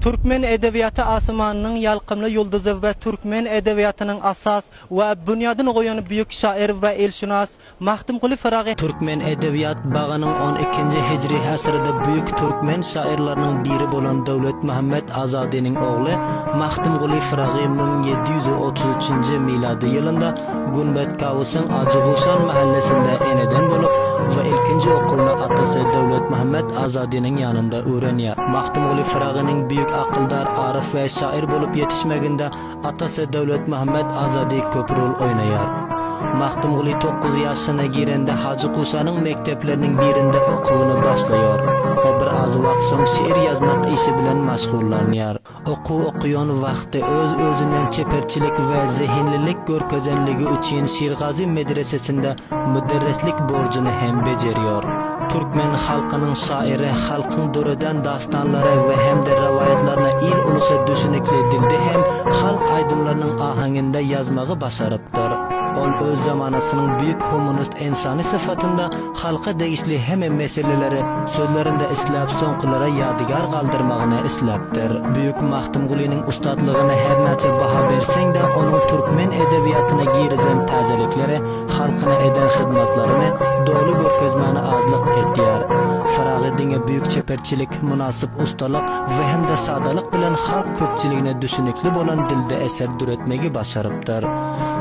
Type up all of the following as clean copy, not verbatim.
Türkmen edebiyatı asmanının yalqımlı yıldızı ve Türkmen edebiyatının asas ve bunyadını koyan büyük şair ve elşunas Mahtumquli Firaghi. Türkmen edebiyat bağının 12. Hicri asrida büyük Türkmen şairlerinin biri bolan Dawlat Muhammed Azadi'nin oğlu Mahtumquli Firaghi 1733 miladi yılında Gunbat Kavus'un Acıguşan mahallesinde eneden bulup ve ilkinci okulunu atası Dawlat Muhammed Azadi'nin yanında öğreniyor. Mahtumquli Firaghi'nin büyük akıldar, arif ve şair bulup yetişmeginde atası Dawlat Muhammed Azadi köp rol oynayar. Mahtumquli 9 yaşına girende Hacı Kuşanın mekteplerinin birinde okulunu başlıyor. O bir az vaqt soň şiir yazmak işi bilen maşgullanýar. Okuyan vaqti öz-özünden çeperçilik ve zehinlilik görkezenligi üçin Şirgazi medresesinde müderrislik borcunu hem beceriyor. Türkmen halkının şairi, halkın döreden dastanları ve hem de rivayetlerine il ulusa düşünükli dilde hem halk aydınlarının ahanginde yazmağı başarıptır. Ol öz zamanasının büyük humanist insani sıfatında halka değişli hemen meseleleri sözlerinde islap sonqılara yadigar kaldırmağını islaptır. Büyük Mahtumquli'nin ustadlığına her neçe baha bersen de onun Türkmen edebiyatına girizen tazelikleri, halkına eden hizmetlerini doğru görkezmeni azlık etdiler. Firaghi büyük çeperçilik, münasip ustalık ve hem de sadalık bilen halk köpçiliğine düşünükli bolan dilde eser düretmegi başarıptır.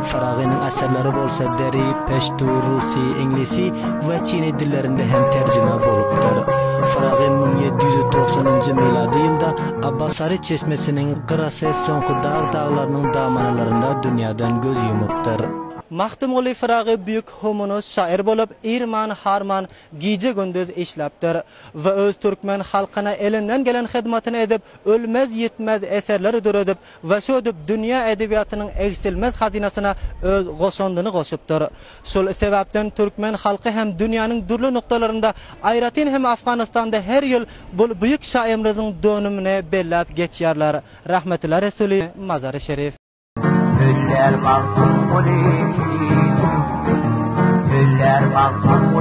Firaghi'nin eserleri bolsa deri, peştu, rusi, inglisi ve Çini dillerinde hem tercüme bolupdur. Firaghi 1790 miladi yılda Abbasari çeşmesinin qırası sonqu dağlarının damanalarında dünyadan göz yumuptur. Mahtumquli Firaghi büyük humanist şair bolup irman harman gece gündüz işleptir ve öz Türkmen halkına elinden gelen hizmetini edip ölmez yetmez eserleri düredip ve şödüp dünya edebiyatının eksilmez hazinasına öz goşandığını goşuptur. Şol sebepten Türkmen halkı hem dünyanın türlü noktalarında Ayratin hem Afganistan'da her yıl bu büyük şairimizin dönümüne bellap geçýärler. Rahmetullah Resulü Mazar-ı Şerif. Güller Mahtumquli, güller Mahtumquli.